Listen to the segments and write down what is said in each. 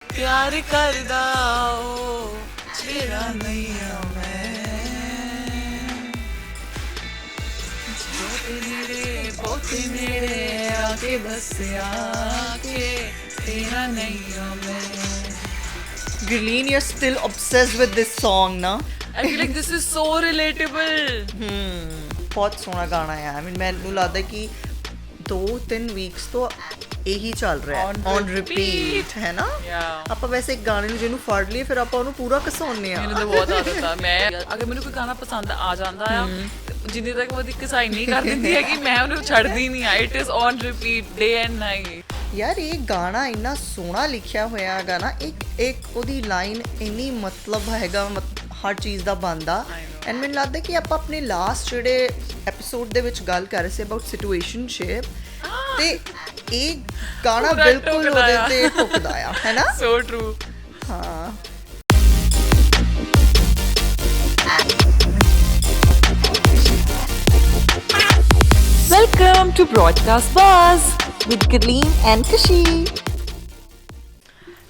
प्यार करदा ओ तेरा नहीं आ मैं बहुत नेड़े आके दसिया के तेरा नहीं आ मैं Gurleen, you're still obsessed with this song, na? I feel like this is so relatable. ਬਹੁਤ ਸੋਹਣਾ ਗਾਣਾ ਹੈ। I mean, ਮੈਨੂੰ ਲੱਗਦਾ ਕਿ 2-3 ਵੀਕਸ ਤੋਂ ਇਹੀ ਚੱਲ ਰਿਹਾ ਹੈ On ਔਨ repeat. ਰਿਪੀਟ, ਹੈ ਨਾ? Yeah. ਆਪਾਂ ਵੈਸੇ ਇੱਕ ਗਾਣੇ ਨੂੰ ਜਿਹਨੂੰ ਫੜ ਲਈਏ ਫਿਰ ਆਪਾਂ ਉਹਨੂੰ ਪੂਰਾ ਘਸਾਉਂਦੇ ਆ। ਮੈਨੂੰ ਤਾਂ ਬਹੁਤ ਆਦਤ ਆ ਮੈਂ ਅਗਰ ਮੈਨੂੰ ਕੋਈ ਗਾਣਾ ਪਸੰਦ ਆ ਜਾਂਦਾ ਆ ਜਿੰਨੀ ਤੱਕ ਉਹਦੀ ਕਸਾਈ ਨਹੀਂ ਕਰ ਦਿੰਦੀ ਹੈ ਕਿ ਮੈਂ ਉਹਨੂੰ ਛੱਡਦੀ ਨਹੀਂ ਆ it is on repeat day and night ਯਾਰ ਇਹ ਗਾਣਾ ਇੰਨਾ ਸੋਹਣਾ ਲਿਖਿਆ ਹੋਇਆ ਹੈਗਾ ਨਾ ਇੱਕ ਉਹਦੀ ਲਾਈਨ ਇੰਨੀ ਮਤਲਬ ਹੈਗਾ ਹਰ ਚੀਜ਼ ਦਾ ਬਣਦਾ ਐਂਡ ਮੈਨੂੰ ਲੱਗਦਾ ਕਿ ਆਪਾਂ ਆਪਣੇ ਲਾਸਟ ਜਿਹੜੇ ਐਪੀਸੋਡ ਦੇ ਵਿੱਚ ਗੱਲ ਕਰ ਰਹੇ ਸੀ ਅਬਾਊਟ ਸਿਚੁਏਸ਼ਨਸ਼ਿਪ ਤੇ ਇਹ ਗਾਣਾ ਪੂਰਾ ਬਿਲਕੁਲ ਢੁੱਕਦਾ ਉਹਦੇ ਆ। ਤੇ ਠੁਕਦਾ ਆ ਹੈ ਨਾ ਸੋ ਟਰੂ ਹਾਂ Welcome to Broadcast Buzz. with Gurleen and Kashi.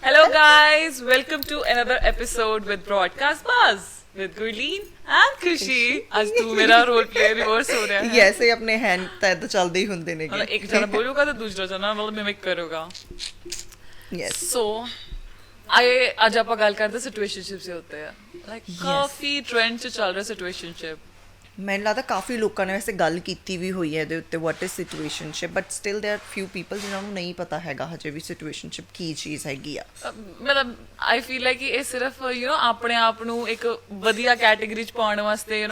Hello guys, welcome to another episode with Broadcast Buzz with Gurleen and Kushi. आज तू मेरा रोल प्ले रिवर्स हो रहा है. Yes, ਇਹ ਆਪਣੇ ਹੈਂਡ ਤਾਂ ਏਦਾਂ ਚੱਲਦੇ ਹੀ ਹੁੰਦੇ ਨੇਗੇ मतलब एक जना बोलूगा तो दूसरा जना मतलब मिमिक करूगा. yes So आज ਆਪਾਂ ਗੱਲ ਕਰਦੇ ਸਿਚੁਏਸ਼ਨਸ਼ਿਪ ਸੇ ਹੁੰਦੇ ਆ. Like ਕਾਫੀ ਟ੍ਰੈਂਡ ਚ ਚੱਲ ਰਿਹਾ ਸਿਚੁਏਸ਼ਨਸ਼ਿਪ. ਮੈਨੂੰ ਲੱਗਦਾ ਕਾਫੀ ਲੋਕਾਂ ਨੇ ਵੈਸੇ ਗੱਲ ਕੀਤੀ ਵੀ ਹੋਈ ਹੈ ਇਹਦੇ ਉੱਤੇ what is situationship but still there few people ਜਿਨ੍ਹਾਂ ਨੂੰ ਨਹੀਂ ਪਤਾ ਹੈਗਾ ਹਜੇ ਵੀ ਸਿਚੁਏਸ਼ਨਸ਼ਿਪ ਕੀ ਚੀਜ਼ ਹੈਗੀ ਆ ਮਤਲਬ ਆਈ ਫੀਲ ਲਾਈਕ ਇਹ ਸਿਰਫ ਆਪਣੇ ਆਪ ਨੂੰ ਇੱਕ ਵਧੀਆ ਕੈਟਾਗਰੀ ਚ ਪਾਉਣ ਵਾਸਤੇ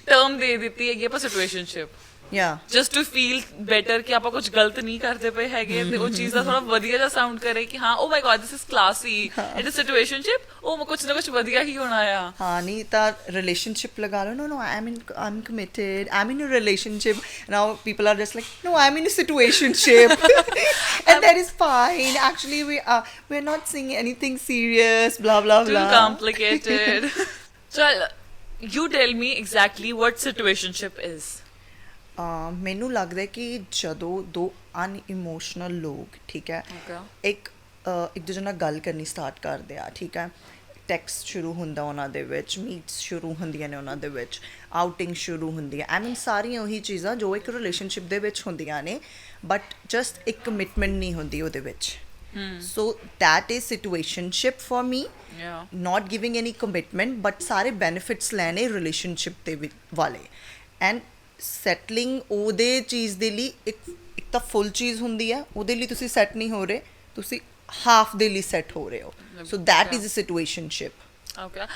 ਟਰਮ ਦੇ ਦਿੱਤੀ ਹੈਗੀ ਆਪਾਂ ਸਿਚੁਏਸ਼ਨਸ਼ਿਪ ਯਾ ਜਸਟ ਟੂ ਫੀਲ ਬੈਟਰ ਕਿ ਆਪਾਂ ਕੁਝ ਗਲਤ ਨਹੀਂ ਕਰਦੇ ਪਏ ਹੈਗੇ ਤੇ ਉਹ ਚੀਜ਼ ਦਾ ਥੋੜਾ ਵਧੀਆ ਜਿਹਾ ਸਾਊਂਡ ਕਰੇ ਕਿ ਹਾਂ oh my God this is classy it is situationship ਉਹ ਕੁਝ ਨਾ ਕੁਝ ਵਧੀਆ ਹੀ ਹੋਣਾ ਆ ਹਾਂ ਨਹੀਂ ਤਾਂ ਰਿਲੇਸ਼ਨਸ਼ਿਪ ਲਗਾ ਲਓ no I'm committed I'm in a relationship now people are just like no I'm in a situationship and that is fine actually we're not seeing anything serious blah blah too blah complicated so you tell me exactly what situationship is ਮੈਨੂੰ ਲੱਗਦਾ ਹੈ ਕਿ ਜਦੋਂ ਦੋ ਅਨਇਮੋਸ਼ਨਲ ਲੋਕ ਠੀਕ ਹੈ Okay. ਇੱਕ ਦੂਜੇ ਨਾਲ ਗੱਲ ਕਰਨੀ ਸਟਾਰਟ ਕਰਦੇ ਆ ਠੀਕ ਹੈ ਟੈਕਸਟ ਸ਼ੁਰੂ ਹੁੰਦਾ ਉਹਨਾਂ ਦੇ ਵਿੱਚ ਮੀਟਸ ਸ਼ੁਰੂ ਹੁੰਦੀਆਂ ਨੇ ਉਹਨਾਂ ਦੇ ਵਿੱਚ ਆਊਟਿੰਗ ਸ਼ੁਰੂ ਹੁੰਦੀ ਹੈ ਆਈ ਮੀਨ ਸਾਰੀਆਂ ਉਹੀ ਚੀਜ਼ਾਂ ਜੋ ਇੱਕ ਰਿਲੇਸ਼ਨਸ਼ਿਪ ਦੇ ਵਿੱਚ ਹੁੰਦੀਆਂ ਨੇ ਬਟ ਜਸਟ ਇੱਕ ਕਮਿਟਮੈਂਟ ਨਹੀਂ ਹੁੰਦੀ ਉਹਦੇ ਵਿੱਚ so that is situationship for me yeah not giving any commitment but ਸਾਰੇ benefits ਲੈਣੇ ਰਿਲੇਸ਼ਨਸ਼ਿਪ ਦੇ ਵਾਲੇ ਐਂਡ ਸੈਟਲਿੰਗ ਉਹਦੇ ਚੀਜ਼ ਦੇ ਲਈ ਇੱਕ ਤਾਂ ਫੁੱਲ ਚੀਜ਼ ਹੁੰਦੀ ਹੈ ਉਹਦੇ ਲਈ ਤੁਸੀਂ ਸੈੱਟ ਨਹੀਂ ਹੋ ਰਹੇ ਤੁਸੀਂ ਹਾਫ ਦੇ ਲਈ ਸੈੱਟ ਹੋ ਰਹੇ ਹੋ so that is a situationship Okay.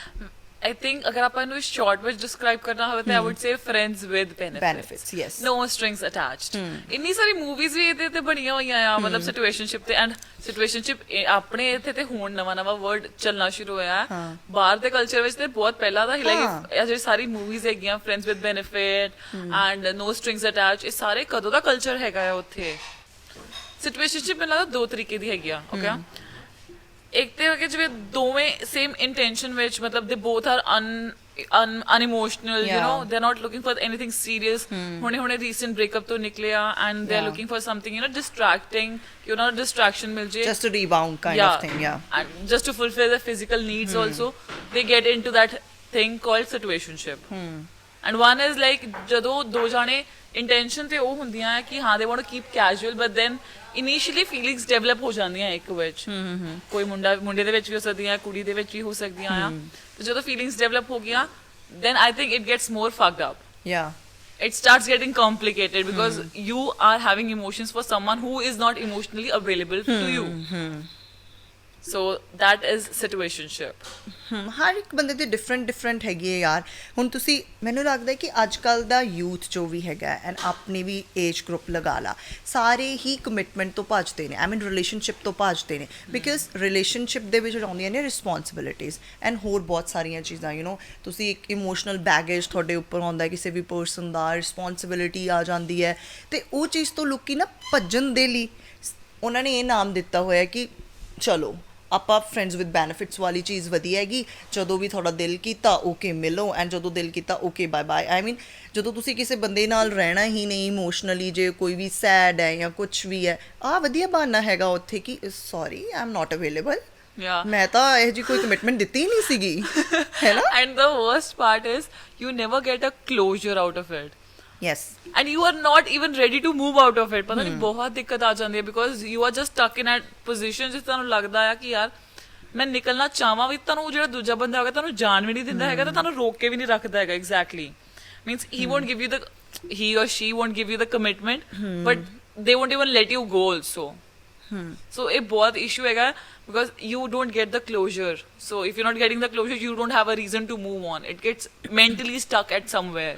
I think ਅਗਰ ਆਪਾਂ ਇਹਨੂੰ ਸ਼ਾਰਟ ਵਿੱਚ ਡਿਸਕ੍ਰਾਈਬ ਕਰਨਾ ਹੋਵੇ ਤਾਂ I would say friends with benefits. Benefits, yes. No strings attached. ਇੰਨੀ ਸਾਰੀ ਮੂਵੀਜ਼ ਵੀ ਇਹਦੇ ਤੇ ਬਣੀਆਂ ਹੋਈਆਂ ਆ ਮਤਲਬ ਸਿਚੁਏਸ਼ਨਸ਼ਿਪ ਤੇ ਐਂਡ ਸਿਚੁਏਸ਼ਨਸ਼ਿਪ ਆਪਣੇ ਇੱਥੇ ਤੇ ਹੁਣ ਨਵਾਂ ਵਰਡ ਚੱਲਣਾ ਸ਼ੁਰੂ ਹੋਇਆ ਹੈ ਬਾਹਰ ਦੇ ਕਲਚਰ ਵਿੱਚ ਤੇ ਬਹੁਤ ਪਹਿਲਾਂ ਦਾ ਹੀ ਲਾਈਕ ਇਹ ਜਿਹੜੀ ਸਾਰੀ ਮੂਵੀਜ਼ ਹੈਗੀਆਂ friends with benefit and no strings attached ਇਹ ਸਾਰੇ ਕਦੋਂ ਦਾ ਕਲਚਰ ਹੈਗਾ ਆ ਉੱਥੇ ਸਿਚੁਏਸ਼ਨਸ਼ਿਪ ਮੈਨੂੰ ਲੱਗਦਾ ਦੋ ਤਰੀਕੇ ਦੀ ਹੈਗੀ ਆ ਓਕੇ ਇੱਕ ਤੇ ਹੈਗੇ ਜਿਵੇਂ ਦੋਵੇਂ ਸੇਮ ਇੰਟੈਂਸ਼ਨ ਵਿੱਚ ਮਤਲਬ ਦੇ both are unemotional you know they're not looking for anything serious ਹੁਣੇ recent breakup ਤੋਂ ਨਿਕਲੇ ਆ and they're looking for something distracting ਕਿ ਉਹਨਾਂ ਨੂੰ distraction ਮਿਲ ਜੇ just a rebound kind of thing and just to fulfill their physical needs also they get into that thing called situationship and one is like ਜਦੋਂ ਦੋ ਜਾਣੇ intention ਤੇ ਉਹ ਹੁੰਦੀਆਂ ਕਿ ਹਾਂ they want to keep casual but then initially feelings develop ਹੋ ਜਾਂਦੀਆਂ ਇੱਕ ਵਿੱਚ ਕੋਈ ਮੁੰਡੇ ਦੇ ਵਿੱਚ ਵੀ ਹੋ ਸਕਦੀਆਂ ਕੁੜੀ ਦੇ ਵਿੱਚ ਵੀ ਹੋ ਸਕਦੀਆਂ ਆ ਤੇ ਜਦੋਂ ਫੀਲਿੰਗਸ ਡਿਵੈਲਪ ਹੋ ਗਿਆ then I think it gets more fucked up. It starts getting complicated because you are having emotions for someone who is not emotionally available to you. So that is situationship. ਹਰ ਇੱਕ ਬੰਦੇ ਦੀ different ਹੈਗੀ ਹੈ ਯਾਰ ਹੁਣ ਤੁਸੀਂ ਮੈਨੂੰ ਲੱਗਦਾ ਕਿ ਅੱਜ ਕੱਲ੍ਹ ਦਾ ਯੂਥ ਜੋ ਵੀ ਹੈਗਾ ਐਂਡ ਆਪਣੀ ਵੀ ਏਜ ਗਰੁੱਪ ਲਗਾ ਲਾ ਸਾਰੇ ਹੀ ਕਮਿਟਮੈਂਟ ਤੋਂ ਭੱਜਦੇ ਨੇ ਆਈ ਮੀਨ ਰਿਲੇਸ਼ਨਸ਼ਿਪ ਤੋਂ ਭੱਜਦੇ ਨੇ ਬਿਕਾਜ਼ ਰਿਲੇਸ਼ਨਸ਼ਿਪ ਦੇ ਵਿੱਚ ਆਉਂਦੀਆਂ ਨੇ ਰਿਸਪੌਂਸਿਬਿਲਿਟੀਜ਼ ਐਂਡ ਹੋਰ ਬਹੁਤ ਸਾਰੀਆਂ ਚੀਜ਼ਾਂ ਤੁਸੀਂ ਇੱਕ ਇਮੋਸ਼ਨਲ ਬੈਗੇਜ ਤੁਹਾਡੇ ਉੱਪਰ ਆਉਂਦਾ ਕਿਸੇ ਵੀ ਪਰਸਨ ਦਾ ਰਿਸਪੌਂਸਿਬਿਲਿਟੀ ਆ ਜਾਂਦੀ ਹੈ ਅਤੇ ਉਹ ਚੀਜ਼ ਤੋਂ ਲੋਕੀ ਨਾ ਭੱਜਣ ਦੇ ਲਈ ਉਹਨਾਂ ਨੇ ਇਹ ਨਾਮ ਦਿੱਤਾ ਹੋਇਆ ਕਿ ਚਲੋ ਆਪਾਂ ਫਰੈਂਡਸ ਵਿਦ ਬੈਨੀਫਿਟਸ ਵਾਲੀ ਚੀਜ਼ ਵਧੀਆ ਹੈਗੀ ਜਦੋਂ ਵੀ ਤੁਹਾਡਾ ਦਿਲ ਕੀਤਾ ਓਕੇ ਮਿਲੋ ਐਂਡ ਜਦੋਂ ਦਿਲ ਕੀਤਾ ਓਕੇ ਬਾਏ ਬਾਏ ਆਈ ਮੀਨ ਜਦੋਂ ਤੁਸੀਂ ਕਿਸੇ ਬੰਦੇ ਨਾਲ ਰਹਿਣਾ ਹੀ ਨਹੀਂ ਇਮੋਸ਼ਨਲੀ ਜੇ ਕੋਈ ਵੀ ਸੈਡ ਹੈ ਜਾਂ ਕੁਛ ਵੀ ਹੈ ਆਹ ਵਧੀਆ ਬਹਾਨਾ ਹੈਗਾ ਉੱਥੇ ਕਿ sorry I am not available Yeah. ਮੈਂ ਤਾਂ ਇਹ ਜੀ ਕੋਈ ਕਮਿਟਮੈਂਟ ਦਿੱਤੀ ਹੀ ਨਹੀਂ ਸੀਗੀ ਹੈ ਨਾ And the worst part is you never get a closure out of it. Yes And you are not even ready to move out of it. ਪਤਾ ਨਹੀਂ ਬਹੁਤ ਦਿੱਕਤ ਆ ਜਾਂਦੀ ਹੈ because you are just stuck in a position ਜਿਸ ਤੁਹਾਨੂੰ ਲੱਗਦਾ ਆ ਕਿ ਯਾਰ ਮੈਂ ਨਿਕਲਣਾ ਚਾਹਾਂ ਵੀ ਤੁਹਾਨੂੰ ਜਿਹੜਾ ਦੂਜਾ ਬੰਦਾ ਹੋਗਾ ਤੁਹਾਨੂੰ ਜਾਣ ਵੀ ਨਹੀਂ ਦਿੰਦਾ ਹੈਗਾ ਤੇ ਤੁਹਾਨੂੰ ਰੋਕ ਕੇ ਵੀ ਨਹੀਂ ਰੱਖਦਾ ਹੈਗਾ exactly. Means he won't give you the he or she won't give you the commitment but they won't even let you go also. So ਇਹ ਬਹੁਤ issue ਹੈਗਾ because you don't get the closure. So if you're not getting the closure you don't have a reason to move on. It gets mentally stuck at somewhere.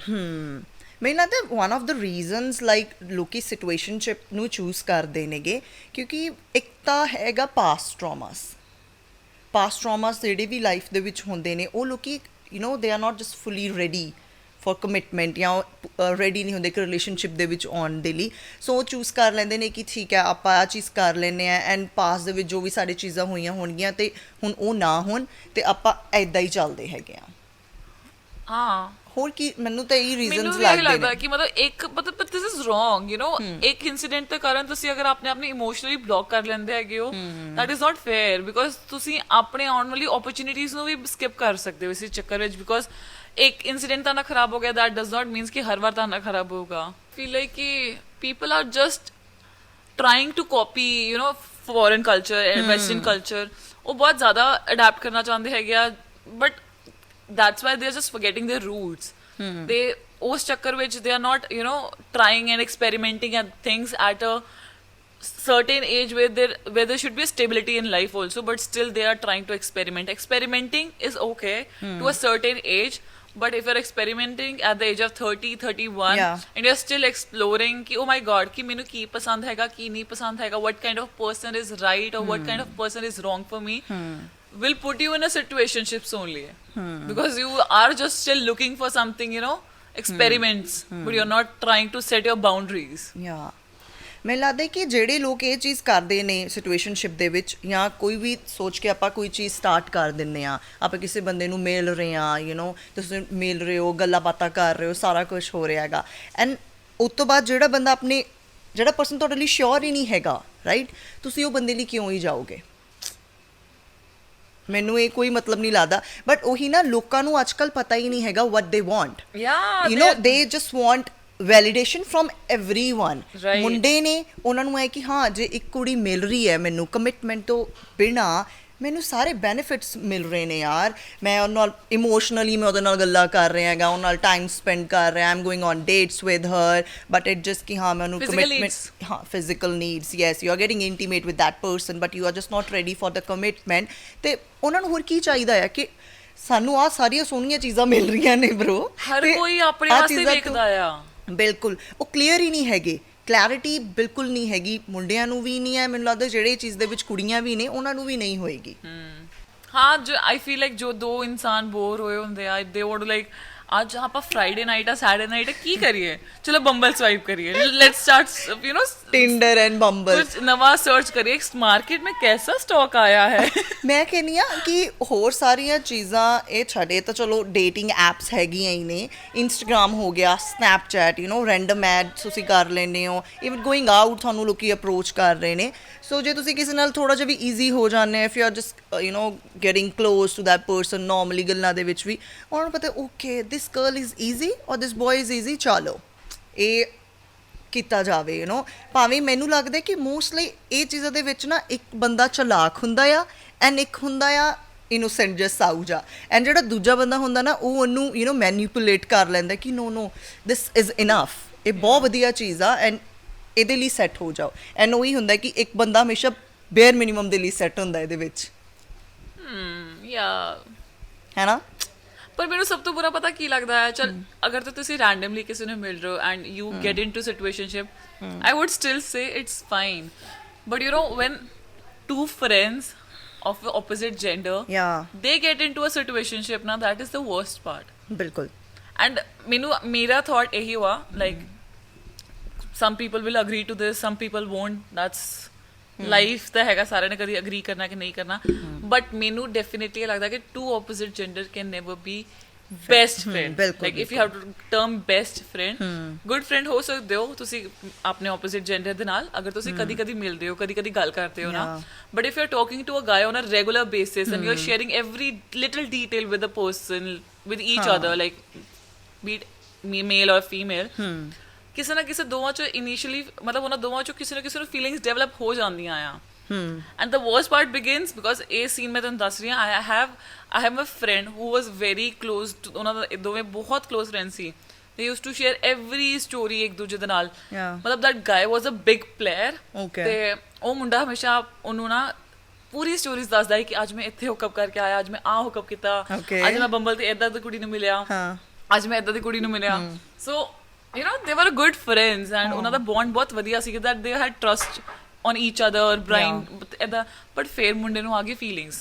ਮੈਨੂੰ ਲੱਗਦਾ one of the reasons like ਲੋਕੀ ਸਿਚੁਏਸ਼ਨਸ਼ਿਪ ਨੂੰ choose ਕਰਦੇ ਨੇਗੇ ਕਿਉਂਕਿ ਇੱਕ ਤਾਂ ਹੈਗਾ ਪਾਸਟ ਟਰਾਮਾਸ ਜਿਹੜੇ ਵੀ ਲਾਈਫ ਦੇ ਵਿੱਚ ਹੁੰਦੇ ਨੇ ਉਹ ਲੋਕੀ they are not just fully ready for commitment ਜਾਂ ਰੈਡੀ ਨਹੀਂ ਹੁੰਦੇ ਕਿ ਰਿਲੇਸ਼ਨਸ਼ਿਪ ਦੇ ਵਿੱਚ ਆਉਣ ਦੇ ਲਈ ਸੋ ਉਹ ਚੂਜ਼ ਕਰ ਲੈਂਦੇ ਨੇ ਕਿ ਠੀਕ ਹੈ ਆਪਾਂ ਆਹ ਚੀਜ਼ ਕਰ ਲੈਂਦੇ ਆ ਐਂਡ ਪਾਸ ਦੇ ਵਿੱਚ ਜੋ ਵੀ ਸਾਡੇ ਚੀਜ਼ਾਂ ਹੋਈਆਂ ਹੋਣਗੀਆਂ ਤੇ ਹੁਣ ਉਹ ਨਾ ਹੋਣ ਤੇ ਆਪਾਂ ਐਦਾਂ ਹੀ ਚੱਲਦੇ ਹੈਗੇ ਆ ਹਾਂ ਹੋਰ ਕੀ ਮੈਨੂੰ ਤਾਂ ਇਹ ਰੀਜ਼ਨਸ ਮੈਨੂੰ ਵੀ ਲੱਗਦੇ ਲੱਗਦਾ ਨੇ ਕਿ ਮਤਲਬ ਇੱਕ ਮਤਲਬ ਦਿਸ ਇਜ਼ ਰੋਂਗ ਇੱਕ ਇਨਸੀਡੈਂਟ ਦੇ ਕਾਰਨ ਤੁਸੀਂ ਅਗਰ ਆਪਣੇ ਆਪ ਨੂੰ ਇਮੋਸ਼ਨਲੀ ਬਲੌਕ ਕਰ ਲੈਂਦੇ ਹੈਗੇ ਹੋ that is not fair because ਤੁਸੀਂ ਆਪਣੇ ਆਉਣ ਵਾਲੀ ਓਪਰਚੁਨਿਟੀਜ਼ ਨੂੰ ਵੀ ਸਕਿਪ ਕਰ ਸਕਦੇ ਹੋ ਇਸ ਚੱਕਰ ਵਿੱਚ ਬਿਕੋਜ਼ ਇੱਕ ਇਨਸੀਡੈਂਟ ਤਾਂ ਨਾ ਖਰਾਬ ਹੋ ਗਿਆ ਦੈਟ ਡਸ ਨਾਟ ਮੀਨਸ ਕਿ ਹਰ ਵਾਰ ਤਾਂ ਨਾ ਖਰਾਬ ਹੋਊਗਾ ਫੀਲ ਲਾਈਕ ਕਿ people are just trying to copy foreign culture and western culture ਉਹ ਬਹੁਤ ਜ਼ਿਆਦਾ ਅਡਾਪਟ ਕਰਨਾ ਚਾਹੁੰਦੇ ਹੈਗੇ ਆ but that's why they're just forgetting their roots. They ਉਸ ਚੱਕਰ ਵਿੱਚ they are not trying and experimenting at things at a certain age where there should be a stability in life also but still they are trying to experimenting is okay to a certain age but if you're experimenting at the age of 30 31 and you're still exploring ki oh my god ki mainu ki pasand hai ki nahi pasand hai what kind of person is right or what kind of person is wrong for me will put you in a situationships only because you are just still looking for something experiments but you're not trying to set your boundaries. Yeah. ਮੈਨੂੰ ਲੱਗਦਾ ਕਿ ਜਿਹੜੇ ਲੋਕ ਇਹ ਚੀਜ਼ ਕਰਦੇ ਨੇ ਸਿਚੁਏਸ਼ਨਸ਼ਿਪ ਦੇ ਵਿੱਚ ਜਾਂ ਕੋਈ ਵੀ ਸੋਚ ਕੇ ਆਪਾਂ ਕੋਈ ਚੀਜ਼ ਸਟਾਰਟ ਕਰ ਦਿੰਦੇ ਆ ਆਪਾਂ ਕਿਸੇ ਬੰਦੇ ਨੂੰ ਮਿਲ ਰਹੇ ਆ ਤੁਸੀਂ ਮਿਲ ਰਹੇ ਹੋ ਗੱਲਾਂ ਬਾਤਾਂ ਕਰ ਰਹੇ ਹੋ ਸਾਰਾ ਕੁਝ ਹੋ ਰਿਹਾ ਹੈਗਾ ਐਂਡ ਉਸ ਤੋਂ ਬਾਅਦ ਜਿਹੜਾ ਪਰਸਨ ਤੁਹਾਡੇ ਲਈ ਸ਼ੋਰ ਹੀ ਨਹੀਂ ਹੈਗਾ ਰਾਈਟ ਤੁਸੀਂ ਉਹ ਬੰਦੇ ਲਈ ਕਿਉਂ ਹੀ ਜਾਓਗੇ ਮੈਨੂੰ ਇਹ ਕੋਈ ਮਤਲਬ ਨਹੀਂ ਲੱਗਦਾ ਬਟ ਉਹੀ ਨਾ ਲੋਕਾਂ ਨੂੰ ਅੱਜ ਕੱਲ੍ਹ ਪਤਾ ਹੀ ਨਹੀਂ ਹੈਗਾ what they want they just want validation from everyone ਮੁੰਡੇ ਨੇ ਉਹਨਾਂ ਨੂੰ ਹੈ ਕਿ ਹਾਂ ਜੇ ਇੱਕ ਕੁੜੀ ਮਿਲ ਰਹੀ ਹੈ ਮੈਨੂੰ ਕਮਿਟਮੈਂਟ ਤੋਂ ਬਿਨਾਂ ਮੈਨੂੰ ਸਾਰੇ ਬੈਨੀਫਿਟਸ ਮਿਲ ਰਹੇ ਨੇ ਯਾਰ ਮੈਂ ਉਹਨਾਂ ਨਾਲ ਇਮੋਸ਼ਨਲੀ ਮੈਂ ਉਹਦੇ ਨਾਲ ਗੱਲਾਂ ਕਰ ਰਿਹਾ ਹੈਗਾ ਉਹਨਾਂ ਨਾਲ ਟਾਈਮ ਸਪੈਂਡ ਕਰ ਰਿਹਾ I am going on dates with her but it just ਕਿ ਹਾਂ ਮੈਂ ਉਹਨੂੰ ਕਮਿਟਮੈਂਟ ਹਾਂ physical needs yes you are getting intimate with that person but you are just not ready for the commitment ਤੇ ਉਹਨਾਂ ਨੂੰ ਹੋਰ ਕੀ ਚਾਹੀਦਾ ਹੈ ਕਿ ਸਾਨੂੰ ਆਹ ਸਾਰੀਆਂ ਸੋਹਣੀਆਂ ਚੀਜ਼ਾਂ ਮਿਲ ਰਹੀਆਂ ਨੇ ਬ్రో ਹਰ ਕੋਈ ਆਪਣੇ ਵਾਸਤੇ ਵੇਖਦਾ ਆ ਬਿਲਕੁਲ ਉਹ ਕਲੀਅਰ ਹੀ ਨਹੀਂ ਹੈਗੇ ਕਲੈਰਿਟੀ ਬਿਲਕੁਲ ਨਹੀਂ ਹੈਗੀ ਮੁੰਡਿਆਂ ਨੂੰ ਵੀ ਨਹੀਂ ਹੈ ਮੈਨੂੰ ਲੱਗਦਾ ਜਿਹੜੇ ਚੀਜ਼ ਦੇ ਵਿੱਚ ਕੁੜੀਆਂ ਵੀ ਨੇ ਉਹਨਾਂ ਨੂੰ ਵੀ ਨਹੀਂ ਹੋਏਗੀ ਹਾਂ ਜੋ ਆਈ ਫੀਲ ਲਾਈਕ ਜੋ ਦੋ ਇਨਸਾਨ ਬੋਰ ਹੋਏ ਹੁੰਦੇ ਆ ਦੇ ਵਾਂਟ ਲਾਈਕ ਅੱਜ ਆਪਾਂ ਫਰਾਈਡੇ ਨਾਈਟ ਆ ਸੈਟਰਡੇ ਨਾਈਟ ਕੀ ਕਰੀਏ ਚਲੋ ਬੰਬਲ ਸਵਾਈਪ ਕਰੀਏ ਲੈਟਸ ਸਟਾਰਟ टिंडर एंड बम्बल कुछ नवा सर्च करिए मार्केट में कैसा स्टॉक आया है मैं कहनी हाँ कि होर सारिया चीज़ां ये छड़े तो चलो डेटिंग एप्स हैगियां ही ने इंस्टाग्राम हो गया स्नैपचैट रैंडम एड तुसी कर लेने हो इवन गोइंग आउट थानू लोग अप्रोच कर रहे ने सो जे तुसी किसी नाल थोड़ा जिहा भी ईजी हो जाने if you are just getting close to that person normally गल्लां दे विच भी उन्हां नूं पता okay this girl is easy और दिस बॉय इज़ ईजी चलो ये ਕੀਤਾ ਜਾਵੇ ਭਾਵੇਂ ਮੈਨੂੰ ਲੱਗਦਾ ਕਿ ਮੋਸਟਲੀ ਇਹ ਚੀਜ਼ਾਂ ਦੇ ਵਿੱਚ ਨਾ ਇੱਕ ਬੰਦਾ ਚਲਾਕ ਹੁੰਦਾ ਆ ਐਂਡ ਇੱਕ ਹੁੰਦਾ ਆ ਇਨੋਸੈਂਟ ਜਸ ਸਾਊਜਾ ਐਂਡ ਜਿਹੜਾ ਦੂਜਾ ਬੰਦਾ ਹੁੰਦਾ ਨਾ ਉਹ ਉਹਨੂੰ ਮੈਨੀਪੂਲੇਟ ਕਰ ਲੈਂਦਾ ਕਿ ਨੋ ਦਿਸ ਇਜ਼ ਇਨਫ ਇਹ ਬਹੁਤ ਵਧੀਆ ਚੀਜ਼ ਆ ਐਂਡ ਇਹਦੇ ਲਈ ਸੈੱਟ ਹੋ ਜਾਓ ਐਂਡ ਉਹੀ ਹੁੰਦਾ ਕਿ ਇੱਕ ਬੰਦਾ ਹਮੇਸ਼ਾ ਬੇਅਰ ਮਿਨੀਮਮ ਦੇ ਲਈ ਸੈੱਟ ਹੁੰਦਾ ਇਹਦੇ ਵਿੱਚ ਯਾ ਹੈ ਨਾ ਪਰ ਮੈਨੂੰ ਸਭ ਤੋਂ ਬੁਰਾ ਪਤਾ ਕੀ ਲੱਗਦਾ ਹੈ ਚਲ ਅਗਰ ਤਾਂ ਤੁਸੀਂ ਰੈਂਡਮਲੀ ਕਿਸੇ ਨੂੰ ਮਿਲ ਰਹੇ ਹੋ and you get into situationship I would still say it's fine but when two friends of the opposite gender they get into a situationship now that is the worst part ਬਿਲਕੁਲ and ਮੇਰਾ thought ਇਹੀ ਹੁਆ like some people will agree to this some people won't that's life ਤਾਂ ਹੈਗਾ ਸਾਰਿਆਂ ਨੇ ਕਦੀ agree ਕਰਨਾ ਕਿ ਨਹੀਂ ਕਰਨਾ ਬਟ ਮੈਨੂੰ ਡੈਫੀਨੇਟਲੀ ਲੱਗਦਾ ਕਿ two opposite gender can never be best friend ਬਿਲਕੁਲ, like if you have to term best friend good friend ਹੋ ਸਕਦੇ ਹੋ ਤੁਸੀਂ ਆਪਣੇ ਆਪੋਜ਼ਿਟ ਜੈਂਡਰ ਦੇ ਨਾਲ, ਅਗਰ ਤੁਸੀਂ ਕਦੀ ਕਦੀ ਮਿਲਦੇ ਹੋ, ਕਦੀ ਕਦੀ ਗੱਲ ਕਰਦੇ ਹੋ ਨਾ, but if you are talking to a guy on a regular basis and you are sharing every little detail with a person with each other like be it male or female, ਕਿਸੇ ਨਾ ਕਿਸੇ ਦੋਵਾਂ ਚ initially ਮਤਲਬ ਉਹਨਾਂ ਦੋਵਾਂ ਚੋਂ ਕਿਸੇ ਨਾ ਕਿਸੇ ਨੂੰ ਫੀਲਿੰਗਸ ਡਿਵੈਲਪ ਹੋ ਜਾਂਦੀਆਂ ਆ। And the worst part begins because ਇਹ scene ਮੈਂ ਤੁਹਾਨੂੰ ਦੱਸ ਰਹੀ ਹਾਂ, I have a friend who was very close to ਉਹਨਾਂ ਦਾ ਦੋਵੇਂ ਬਹੁਤ close friends C. They used to share every story ਇੱਕ ਦੂਜੇ ਦੇ ਨਾਲ। ਮਤਲਬ that guy was a big player। ਤੇ ਉਹ ਮੁੰਡਾ ਹਮੇਸ਼ਾ ਉਹਨੂੰ ਨਾ ਪੂਰੀ ਸਟੋਰੀਜ਼ ਦੱਸਦਾ ਹੈ ਕਿ ਅੱਜ ਮੈਂ ਇੱਥੇ ਹੁਕਅਪ ਕਰਕੇ ਆਇਆ, ਅੱਜ ਮੈਂ ਆਹ ਹੁਕਅਪ ਕੀਤਾ, ਅੱਜ ਮੈਂ ਬੰਬਲ ਤੇ ਏਦਾਂ ਦੀ ਕੁੜੀ ਨੂੰ ਮਿਲਿਆ, ਅੱਜ ਮੈਂ ਏਦਾਂ ਦੀ ਕੁੜੀ ਨੂੰ ਮਿਲਿਆ। So you know they were good friends and ਉਹਨਾਂ ਦਾ ਬੌਂਡ ਬਹੁਤ ਵਧੀਆ ਸੀ that they had trust on each other, Brian, but fair munde nu aage feelings.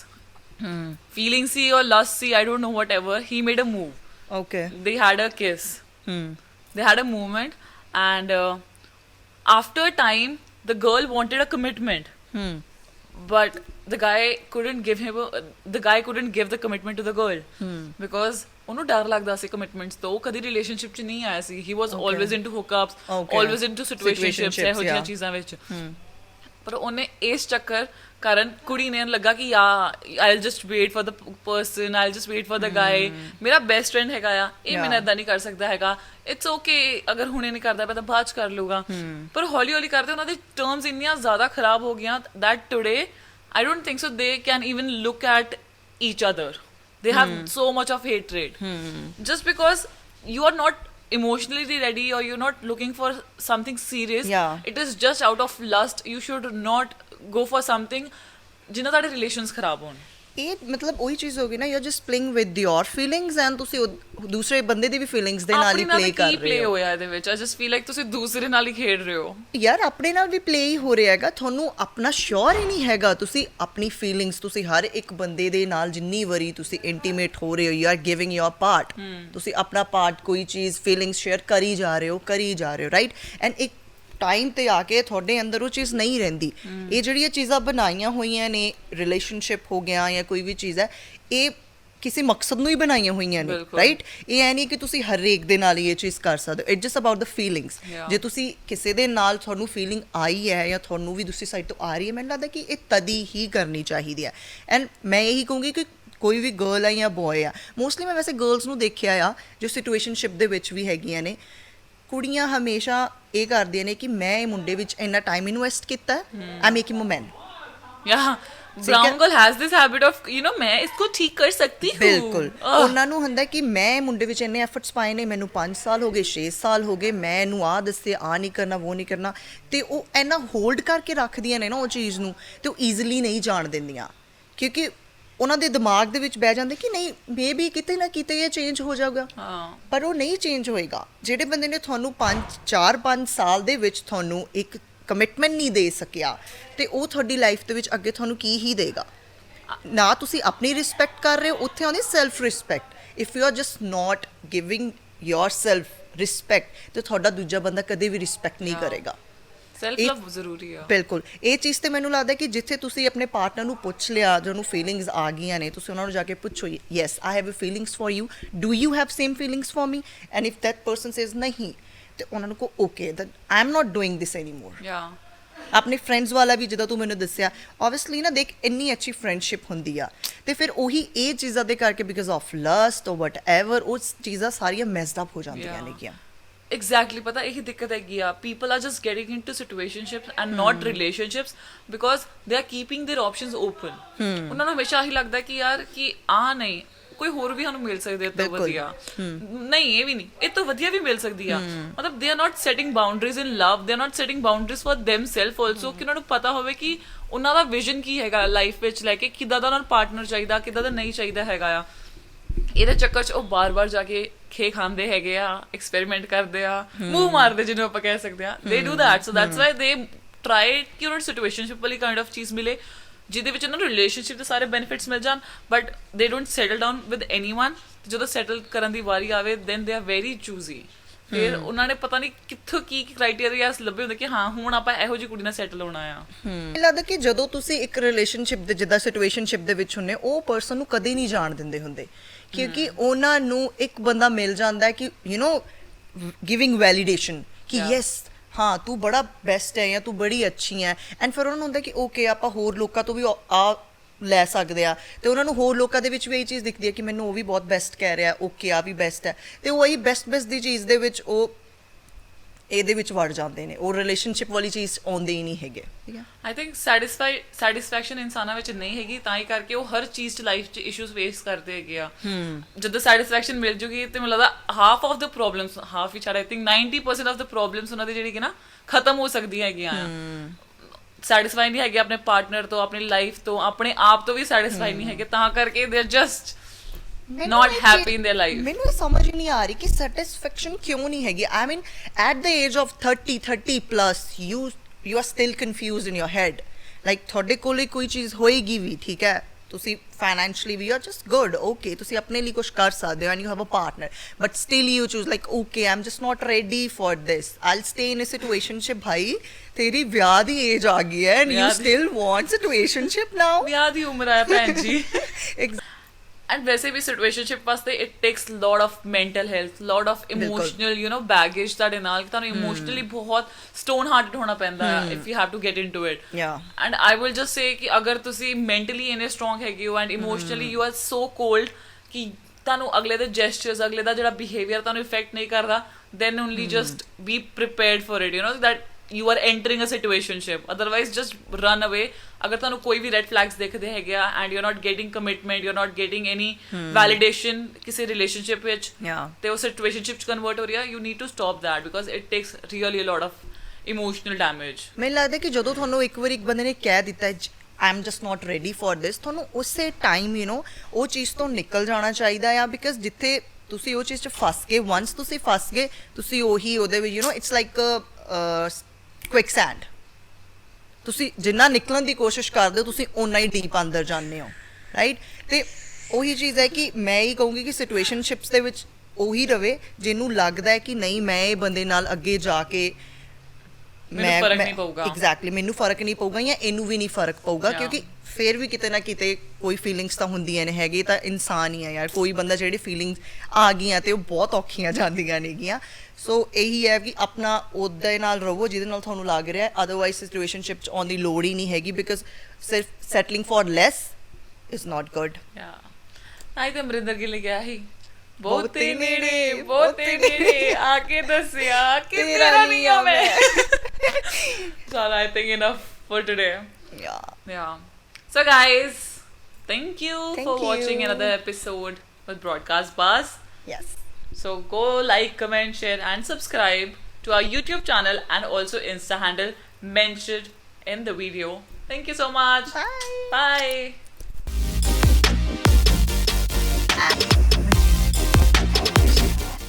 Feelings see or lust see, I don't know, whatever. He made a move. Okay. They had a kiss. They had a movement, and after time, the girl wanted a commitment. But the guy couldn't give the commitment to the girl because ਉਹਨੂੰ ਡਰ ਲੱਗਦਾ ਸੀ commitments ਤੋਂ, ਉਹ ਕਦੀ relationship 'ਚ ਨਹੀਂ ਆਇਆ ਸੀ। He was always into hookups, always into situationships, ਇਹੋ ਜਿਹੀਆਂ ਚੀਜ਼ਾਂ ਵਿੱਚ। ਪਰ ਉਹਨੇ ਇਸ ਚੱਕਰ ਕਾਰਨ ਕੁੜੀ ਨੇ ਲੱਗਾ ਕਿ I'll just wait for the person, I'll just wait for the guy, ਮੇਰਾ ਬੈਸਟ ਫਰੈਂਡ ਹੈਗਾ ਆ, ਇਹ ਮੈਨੂੰ ਏਦਾਂ ਨਹੀਂ ਕਰ ਸਕਦਾ ਹੈਗਾ, ਇਟਸ ਓਕੇ ਅਗਰ ਹੁਣੇ ਨਹੀਂ ਕਰਦਾ ਪਿਆ ਤਾਂ ਬਾਅਦ 'ਚ ਕਰ ਲੂਗਾ। ਪਰ ਹੌਲੀ ਹੌਲੀ ਕਰਦੇ ਉਹਨਾਂ ਦੀ ਟਰਮਸ ਇੰਨੀਆਂ ਜ਼ਿਆਦਾ ਖਰਾਬ ਹੋ ਗਈਆਂ that today I don't think so they can even look at each other. They have so much of hatred just because you are not emotionally ready or you're not looking for something serious. It is just out of lust. You should not go for something ਜਿਨ੍ਹਾਂ ਤੁਹਾਡੇ relations ਖਰਾਬ ਹੋਣ। ਇਹ ਮਤਲਬ ਉਹੀ ਚੀਜ਼ ਹੋ ਗਈ ਨਾ, you are just playing with your feelings and ਤੁਸੀਂ ਦੂਸਰੇ ਬੰਦੇ ਦੀ ਵੀ ਫੀਲਿੰਗਸ ਦੇ ਨਾਲ ਹੀ ਪਲੇ ਕਰ ਰਹੇ ਹੋ। ਪਲੇ ਹੋਇਆ ਇਹਦੇ ਵਿੱਚ ਆਈ ਜਸਟ ਫੀਲ ਲਾਈਕ ਤੁਸੀਂ ਦੂਸਰੇ ਨਾਲ ਹੀ ਖੇਡ ਰਹੇ ਹੋ। ਯਾਰ ਆਪਣੇ ਨਾਲ ਵੀ ਪਲੇ ਹੀ ਹੋ ਰਿਹਾ ਹੈਗਾ, ਤੁਹਾਨੂੰ ਆਪਣਾ ਸ਼ੋਰ ਹੀ ਨਹੀਂ ਹੈਗਾ। ਤੁਸੀਂ ਆਪਣੀ ਫੀਲਿੰਗਸ ਤੁਸੀਂ ਹਰ ਇੱਕ ਬੰਦੇ ਦੇ ਨਾਲ ਜਿੰਨੀ ਵਾਰੀ ਤੁਸੀਂ ਇੰਟੀਮੇਟ ਹੋ ਰਹੇ ਹੋ, you are giving your part, ਤੁਸੀਂ ਆਪਣਾ ਪਾਰਟ ਕੋਈ ਚੀਜ਼ ਫੀਲਿੰਗਸ ਸ਼ੇਅਰ ਕਰੀ ਜਾ ਰਹੇ ਹੋ ਰਾਈਟ। ਐਂਡ ਇੱਕ ਟਾਈਮ ਤੇ ਆ ਕੇ ਤੁਹਾਡੇ ਅੰਦਰ ਉਹ ਚੀਜ਼ ਨਹੀਂ ਰਹਿੰਦੀ। ਇਹ ਜਿਹੜੀਆਂ ਚੀਜ਼ਾਂ ਬਣਾਈਆਂ ਹੋਈਆਂ ਨੇ, ਰਿਲੇਸ਼ਨਸ਼ਿਪ ਹੋ ਗਿਆ ਜਾਂ ਕੋਈ ਵੀ ਚੀਜ਼ ਹੈ, ਇਹ ਕਿਸੇ ਮਕਸਦ ਨੂੰ ਹੀ ਬਣਾਈਆਂ ਹੋਈਆਂ ਨੇ ਰਾਈਟ। ਇਹ ਐ ਨਹੀਂ ਕਿ ਤੁਸੀਂ ਹਰੇਕ ਦੇ ਨਾਲ ਹੀ ਇਹ ਚੀਜ਼ ਕਰ ਸਕਦੇ ਹੋ। It's just about the feelings. ਜੇ ਤੁਸੀਂ ਕਿਸੇ ਦੇ ਨਾਲ ਤੁਹਾਨੂੰ ਫੀਲਿੰਗ ਆਈ ਹੈ ਜਾਂ ਤੁਹਾਨੂੰ ਵੀ ਦੂਸਰੀ ਸਾਈਡ ਤੋਂ ਆ ਰਹੀ ਹੈ, ਮੈਨੂੰ ਲੱਗਦਾ ਕਿ ਇਹ ਤਦੀ ਹੀ ਕਰਨੀ ਚਾਹੀਦੀ ਹੈ। ਐਂਡ ਮੈਂ ਇਹੀ ਕਹੂੰਗੀ ਕਿ ਕੋਈ ਵੀ ਗਰਲ ਆ ਜਾਂ ਬॉय ਆ, ਮੋਸਟਲੀ ਮੈਂ ਵੈਸੇ ਗਰਲਸ ਨੂੰ ਦੇਖਿਆ ਆ ਜੋ ਸਿਚੁਏਸ਼ਨਸ਼ਿਪ ਦੇ ਵਿੱਚ ਵੀ ਹੈਗੀਆਂ ਨੇ, ਕੁੜੀਆਂ ਹਮੇਸ਼ਾ ਇਹ ਕਰਦੀਆਂ ਨੇ ਕਿ ਮੈਂ ਇਹ ਮੁੰਡੇ ਵਿੱਚ ਇੰਨਾ ਟਾਈਮ ਇਨਵੈਸਟ ਕੀਤਾ, I make him a man. brown girl has this habit of you know ਮੈਂ ਇਸਕੋ ਠੀਕ ਕਰ ਸਕਤੀ ਹੂੰ। ਬਿਲਕੁਲ, ਉਹਨਾਂ ਨੂੰ ਹੁੰਦਾ ਕਿ ਮੈਂ ਮੁੰਡੇ ਵਿੱਚ ਇੰਨੇ ਐਫਰਟਸ ਪਾਏ ਨੇ, ਮੈਨੂੰ 5 ਸਾਲ ਹੋ ਗਏ, 6 ਸਾਲ ਹੋ ਗਏ, ਮੈਂ ਇਹਨੂੰ ਆਹ ਦੱਸੇ, ਆਹ ਨਹੀਂ ਕਰਨਾ, ਉਹ ਨਹੀਂ ਕਰਨਾ, ਤੇ ਉਹ ਇੰਨਾ ਹੋਲਡ ਕਰਕੇ ਰੱਖਦੀਆਂ ਨੇ ਨਾ ਉਹ ਚੀਜ਼ ਨੂੰ, ਤੇ ਉਹ ਈਜ਼ੀਲੀ ਨਹੀਂ ਜਾਣ ਦਿੰਦੀਆਂ ਕਿਉਂਕਿ ਉਹਨਾਂ ਦੇ ਦਿਮਾਗ ਦੇ ਵਿੱਚ ਬਹਿ ਜਾਂਦੇ ਕਿ ਨਹੀਂ ਮੇ ਵੀ ਕਿਤੇ ਨਾ ਕਿਤੇ ਇਹ ਚੇਂਜ ਹੋ ਜਾਊਗਾ। ਪਰ ਉਹ ਨਹੀਂ ਚੇਂਜ ਹੋਏਗਾ। ਜਿਹੜੇ ਬੰਦੇ ਨੇ ਤੁਹਾਨੂੰ 4-5 ਸਾਲ ਦੇ ਵਿੱਚ ਤੁਹਾਨੂੰ ਇੱਕ ਕਮਿਟਮੈਂਟ ਨਹੀਂ ਦੇ ਸਕਿਆ, ਤੇ ਉਹ ਤੁਹਾਡੀ ਲਾਈਫ ਦੇ ਵਿੱਚ ਅੱਗੇ ਤੁਹਾਨੂੰ ਕੀ ਹੀ ਦੇਗਾ। ਨਾ ਤੁਸੀਂ ਆਪਣੀ ਰਿਸਪੈਕਟ ਕਰ ਰਹੇ ਹੋ, ਉੱਥੇ ਆਉਂਦੀ self respect. If you are just not giving your self respect, ਤੇ ਤੁਹਾਡਾ ਦੂਜਾ ਬੰਦਾ ਕਦੇ ਵੀ ਰਿਸਪੈਕਟ ਨਹੀਂ ਕਰੇਗਾ। ਸੈਲਫ ਲਵ ਜ਼ਰੂਰੀ ਆ। ਬਿਲਕੁਲ, ਇਹ ਚੀਜ਼ ਤੇ ਮੈਨੂੰ ਲੱਗਦਾ ਕਿ ਜਿੱਥੇ ਤੁਸੀਂ ਆਪਣੇ ਪਾਰਟਨਰ ਨੂੰ ਪੁੱਛ ਲਿਆ, ਜਿਹਨੂੰ ਫੀਲਿੰਗਸ ਆ ਗਈਆਂ ਨੇ, ਤੁਸੀਂ ਉਹਨਾਂ ਨੂੰ ਜਾ ਕੇ ਪੁੱਛੋ, yes I have feelings for you, do you have same feelings for me, and if that person says ਨਹੀਂ, ਤੇ ਉਹਨਾਂ ਨੂੰ ਕਹੋ okay that I am not doing this anymore. ਆਪਣੇ ਫਰੈਂਡਸ ਵਾਲਾ ਵੀ ਜਿੱਦਾਂ ਤੂੰ ਮੈਨੂੰ ਦੱਸਿਆ, ਓਬਵੀਅਸਲੀ ਨਾ ਦੇਖ ਇੰਨੀ ਅੱਛੀ ਫਰੈਂਡਸ਼ਿਪ ਹੁੰਦੀ ਆ, ਤੇ ਫਿਰ ਉਹੀ ਇਹ ਚੀਜ਼ਾਂ ਦੇ ਕਰਕੇ ਬਿਕਾਜ਼ ਆਫ ਲਸਟ ਔਰ ਵਟ ਐਵਰ ਉਹ ਚੀਜ਼ਾਂ ਸਾਰੀਆਂ ਮੈਸਡ ਅਪ ਹੋ ਜਾਂਦੀਆਂ ਨੇਗੀਆਂ। Exactly, ਪਤਾ ਇਹੀ ਦਿੱਕਤ ਹੈਗੀ ਆ। People are just getting into situationships and not relationships because they are keeping their options open. ਉਹਨਾਂ ਨੂੰ ਹਮੇਸ਼ਾ ਇਹੀ ਲੱਗਦਾ ਕਿ ਯਾਰ ਕਿ ਨਹੀਂ ਕੋਈ ਹੋਰ ਵੀ ਸਾਨੂੰ ਮਿਲ ਸਕਦੀ ਹੈ ਤਾਂ ਵਧੀਆ, ਨਹੀਂ ਇਹ ਵੀ ਨਹੀਂ, ਇਹ ਤਾਂ ਵਧੀਆ ਵੀ ਮਿਲ ਸਕਦੀ ਆ। ਮਤਲਬ they are not setting boundaries in love, they are not setting boundaries for themselves also, ਕਿ ਉਹਨਾਂ ਨੂੰ ਪਤਾ ਹੋਵੇ ਕਿ ਉਹਨਾਂ ਦਾ ਵਿਜ਼ਨ ਕੀ ਹੈਗਾ ਲਾਈਫ ਵਿੱਚ ਲੈ ਕੇ, ਕਿੱਦਾਂ ਦਾ ਉਹਨਾਂ ਨੂੰ ਪਾਰਟਨਰ ਚਾਹੀਦਾ, ਕਿੱਦਾਂ ਦਾ ਨਹੀਂ ਚਾਹੀਦਾ ਹੈਗਾ ਆ। ਇਹਦੇ ਚੱਕਰ 'ਚ ਉਹ ਬਾਰ-ਬਾਰ ਜਾ ਕੇ ਖੇ ਖਾਂਦੇ ਹੈਗੇ ਆ, ਐਕਸਪੈਰੀਮੈਂਟ ਕਰਦੇ ਆ, ਮੂੰਹ ਮਾਰਦੇ ਜਿਹਨੂੰ ਆਪਾਂ ਕਹਿ ਸਕਦੇ ਆ। ਦੇ do that, so that's why ਦੇ ਟਰਾਈ ਕਿ ਉਹਨਾਂ ਨੂੰ ਸਿਚੁਏਸ਼ਨਸ਼ਿਪ ਵਾਲੀ ਕਾਈਂਡ ਆਫ ਚੀਜ਼ ਮਿਲੇ ਜਿਹਦੇ ਵਿੱਚ ਉਹਨਾਂ ਨੂੰ ਰਿਲੇਸ਼ਨਸ਼ਿਪ ਦੇ ਸਾਰੇ ਬੈਨੀਫਿਟਸ ਮਿਲ ਜਾਣ, ਬਟ ਦੇ don't settle down with anyone. ਜਦੋਂ ਸੈਟਲ ਕਰਨ ਦੀ ਵਾਰੀ ਆਵੇ then they are very choosy. ਫਿਰ ਉਹਨਾਂ ਨੇ ਪਤਾ ਨਹੀਂ ਕਿੱਥੋਂ ਕੀ ਕ੍ਰਾਈਟੇਰੀਆ ਲੱਭੇ ਹੁੰਦੇ ਕਿ ਹਾਂ ਹੁਣ ਆਪਾਂ ਇਹੋ ਜਿਹੀ ਕੁੜੀ ਨਾਲ ਸੈਟਲ ਹੋਣਾ ਆ। ਮੈਨੂੰ ਲੱਗਦਾ ਕਿ ਜਦੋਂ ਤੁਸੀਂ ਇੱਕ ਰਿਲੇਸ਼ਨਸ਼ਿਪ ਦੇ ਜਿੱਦਾਂ ਸਿਚੁਏਸ਼ਨਸ਼ਿਪ ਦੇ ਵਿੱਚ ਹੁੰਨੇ, ਉਹ ਪਰਸਨ ਨੂੰ ਕਦੇ ਨਹੀਂ ਜਾਣ ਦਿੰਦੇ ਹੁੰਦੇ, ਕਿਉਂਕਿ ਉਹਨਾਂ ਨੂੰ ਇੱਕ ਬੰਦਾ ਮਿਲ ਜਾਂਦਾ ਹੈ ਕਿ ਗਿਵਿੰਗ ਵੈਲੀਡੇਸ਼ਨ ਕਿ ਯੈਸ ਹਾਂ ਤੂੰ ਬੜਾ ਬੈਸਟ ਹੈ ਜਾਂ ਤੂੰ ਬੜੀ ਅੱਛੀ ਹੈ, ਐਂਡ ਫਿਰ ਉਹਨਾਂ ਨੂੰ ਹੁੰਦਾ ਕਿ ਓਕੇ ਆਪਾਂ ਹੋਰ ਲੋਕਾਂ ਤੋਂ ਵੀ ਆ ਲੈ ਸਕਦੇ ਆ, ਤੇ ਉਹਨਾਂ ਨੂੰ ਹੋਰ ਲੋਕਾਂ ਦੇ ਵਿੱਚ ਵੀ ਇਹ ਚੀਜ਼ ਦਿਖਦੀ ਹੈ ਕਿ ਮੈਨੂੰ ਉਹ ਵੀ ਬਹੁਤ ਬੈਸਟ ਕਹਿ ਰਿਹਾ, ਓਕੇ ਆ ਵੀ ਬੈਸਟ ਹੈ, ਤੇ ਉਹ ਇਹੀ ਬੈਸਟ ਦੀ ਚੀਜ਼ ਦੇ ਵਿੱਚ ਉਹ ਇਹਦੇ ਵਿੱਚ ਵੜ ਜਾਂਦੇ ਨੇ, ਉਹ ਰਿਲੇਸ਼ਨਸ਼ਿਪ ਵਾਲੀ ਚੀਜ਼ ਆਉਂਦੇ ਹੀ ਨਹੀਂ ਹੈਗੇ। ਠੀਕ ਹੈ, ਆਈ ਥਿੰਕ ਸੈਟੀਸਫੈਕਸ਼ਨ ਇਨਸਾਨਾਂ ਵਿੱਚ ਨਹੀਂ ਹੈਗੀ, ਤਾਂ ਹੀ ਕਰਕੇ ਉਹ ਹਰ ਚੀਜ਼ 'ਚ ਲਾਈਫ 'ਚ ਇਸ਼ੂਜ਼ ਫੇਸ ਕਰਦੇ ਹੈਗੇ ਆ। ਜਦੋਂ ਸੈਟੀਸਫੈਕਸ਼ਨ ਮਿਲ ਜੂਗੀ ਤੇ ਮੈਨੂੰ ਲੱਗਦਾ half of the problems, half which I think 90% of the problems ਉਹਨਾਂ ਦੀ ਜਿਹੜੀ ਕਿ ਨਾ ਖਤਮ ਹੋ ਸਕਦੀਆਂ ਹੈਗੀਆਂ ਆ। ਸੈਟੀਸਫਾਈ ਨਹੀਂ ਹੈਗੇ ਆਪਣੇ ਪਾਰਟਨਰ ਤੋਂ, ਆਪਣੀ ਲਾਈਫ ਤੋਂ, ਆਪਣੇ ਆਪ ਤੋਂ ਵੀ ਸੈਟੀਸਫਾਈ ਨਹੀਂ ਹੈਗੇ, ਤਾਂ ਕਰਕੇ they are just not happy in their life. ਮੈਨੂੰ ਸਮਝ ਹੀ ਨਹੀਂ ਆ ਰਹੀ ਕਿ ਸੈਟੀਸਫੈਕਸ਼ਨ ਕਿਉਂ ਨਹੀਂ ਹੈਗੀ। I mean at the age of 30 plus you are still confused in your head, like ਤੁਹਾਡੇ ਕੋਲ ਕੋਈ ਚੀਜ਼ ਹੋਏਗੀ ਵੀ, ਠੀਕ ਹੈ, ਤੁਸੀਂ financially we are just good, okay, ਤੁਸੀਂ ਆਪਣੇ ਲਈ ਕੁਝ ਕਰ ਸਕਦੇ ਹੋ and you have a partner, but still you choose like okay I'm just not ready for this, I'll stay in a situationship। ਭਾਈ ਤੇਰੀ ਵਿਆਹ ਦੀ ਏਜ ਆ ਗਈ ਹੈ and you still want situationship now। ਵਿਆਹ ਦੀ ਉਮਰ ਆ ਭੈਣ ਜੀ। And ਵੈਸੇ ਵੀ ਸਿਚੁਏਸ਼ਨਸ਼ਿਪ ਵਾਸਤੇ it takes lot of mental health, lot of emotional baggage ਤੁਹਾਡੇ ਨਾਲ, ਤੁਹਾਨੂੰ ਇਮੋਸ਼ਨਲੀ ਬਹੁਤ ਸਟੋਨ ਹਾਰਟਡ ਹੋਣਾ ਪੈਂਦਾ ਹੈ if you have to get into it. And I will just say ਕਿ ਅਗਰ ਤੁਸੀਂ ਮੈਂਟਲੀ ਇੰਨੇ ਸਟਰੋਂਗ ਹੈਗੇ ਹੋ and emotionally you are so cold ਕਿ ਤੁਹਾਨੂੰ ਅਗਲੇ ਦੇ ਜੈਸਚਰਸ, ਅਗਲੇ ਦਾ ਜਿਹੜਾ ਬਿਹੇਵੀਅਰ ਤੁਹਾਨੂੰ ਇਫੈਕਟ ਨਹੀਂ ਕਰਦਾ, then only just be prepared for it, that you are entering a situationship, otherwise just run away। ਅਗਰ ਤੁਹਾਨੂੰ ਕੋਈ ਵੀ ਰੈਡ ਫਲੈਗਸ ਦਿਖਦੇ ਹੈਗੇ ਆ and you're not getting commitment, you're not getting any validation ਕਿਸੇ ਰਿਲੇਸ਼ਨਸ਼ਿਪ ਵਿੱਚ, ਤੇ ਉਹ ਸਿਚੁਏਸ਼ਨਸ਼ਿਪ ਚ ਕਨਵਰਟ ਹੋ ਰਹੀ ਆ, you need to stop that because it takes really a lot of emotional damage। ਮੈਨੂੰ ਲੱਗਦਾ ਕਿ ਜਦੋਂ ਤੁਹਾਨੂੰ ਇੱਕ ਵਾਰੀ ਇੱਕ ਬੰਦੇ ਨੇ ਕਹਿ ਦਿੱਤਾ I am just not ready for this, ਤੁਹਾਨੂੰ ਉਸੇ ਟਾਈਮ ਉਹ ਚੀਜ਼ ਤੋਂ ਨਿਕਲ ਜਾਣਾ ਚਾਹੀਦਾ ਆ, ਬਿਕਾਜ਼ ਜਿੱਥੇ ਤੁਸੀਂ ਉਹ ਚੀਜ਼ 'ਚ ਫਸ ਗਏ, once ਤੁਸੀਂ ਫਸ ਗਏ, ਤੁਸੀਂ ਉਹੀ ਉਹਦੇ ਵਿੱਚ ਇਟਸ ਲਾਈਕ ਕੁਇਕਸੈਂਡ, ਤੁਸੀਂ ਜਿੰਨਾ ਨਿਕਲਣ ਦੀ ਕੋਸ਼ਿਸ਼ ਕਰਦੇ ਹੋ ਤੁਸੀਂ ਓਨਾ ਹੀ ਡੀਪ ਅੰਦਰ ਜਾਂਦੇ ਹੋ, ਰਾਈਟ। ਤੇ ਉਹੀ ਚੀਜ਼ ਹੈ ਕਿ ਮੈਂ ਹੀ ਕਹੂੰਗੀ ਕਿ ਸਿਚੁਏਸ਼ਨਸ਼ਿਪਸ ਦੇ ਵਿੱਚ ਉਹੀ ਰਵੇ ਜਿਹਨੂੰ ਲੱਗਦਾ ਹੈ ਕਿ ਨਹੀਂ ਮੈਂ ਇਹ ਬੰਦੇ ਨਾਲ ਅੱਗੇ ਜਾ ਕੇ ਐਗਜ਼ੈਕਟਲੀ ਮੈਨੂੰ ਫਰਕ ਨਹੀਂ ਪਊਗਾ ਜਾਂ ਇਹਨੂੰ ਵੀ ਨਹੀਂ ਫਰਕ ਪਊਗਾ, ਕਿਉਂਕਿ ਫਿਰ ਵੀ ਕਿਤੇ ਨਾ ਕਿਤੇ ਕੋਈ ਫੀਲਿੰਗਸ ਤਾਂ ਹੁੰਦੀਆਂ ਨੇ, ਹੈਗੇ ਤਾਂ ਇਨਸਾਨ ਹੀ ਆ ਯਾਰ, ਕੋਈ ਬੰਦਾ ਜਿਹੜੀ ਫੀਲਿੰਗਸ ਆ ਗਈਆਂ ਤੇ ਉਹ ਬਹੁਤ ਔਖੀਆਂ ਜਾਂਦੀਆਂ ਨੇਗੀਆਂ। ਸੋ ਇਹੀ ਹੈ ਕਿ ਆਪਣਾ ਉਹਦੇ ਨਾਲ ਰਹੋ ਜਿਹਦੇ ਨਾਲ ਤੁਹਾਨੂੰ ਲੱਗ ਰਿਹਾ, ਅਦਰਵਾਈਜ਼ ਸਿਚੁਏਸ਼ਨਸ਼ਿਪ 'ਚ ਆਉਣ ਦੀ ਲੋੜ ਹੀ ਨਹੀਂ ਹੈਗੀ, ਬਿਕਾਜ਼ ਸਿਰਫ settling for less is not good. ਆਈ ਤੇ ਅਮਰਿੰਦਰ ਗਿੱਲ ਗਿਆ ਹੀ ਬਹੁਤੇ ਨੇੜੇ ਆ ਕੇ ਦੱਸਿਆ ਕਿ ਤੇਰਾ ਨਹੀਂ ਆ ਮੈਂ। ਚਲ I think enough for today. Yeah. So guys, thank you for watching another episode with Broadcast Buzz. Yes. So go like, comment, share and subscribe to our YouTube channel and also Insta handle mentioned in the video. Thank you so much. Bye. Bye.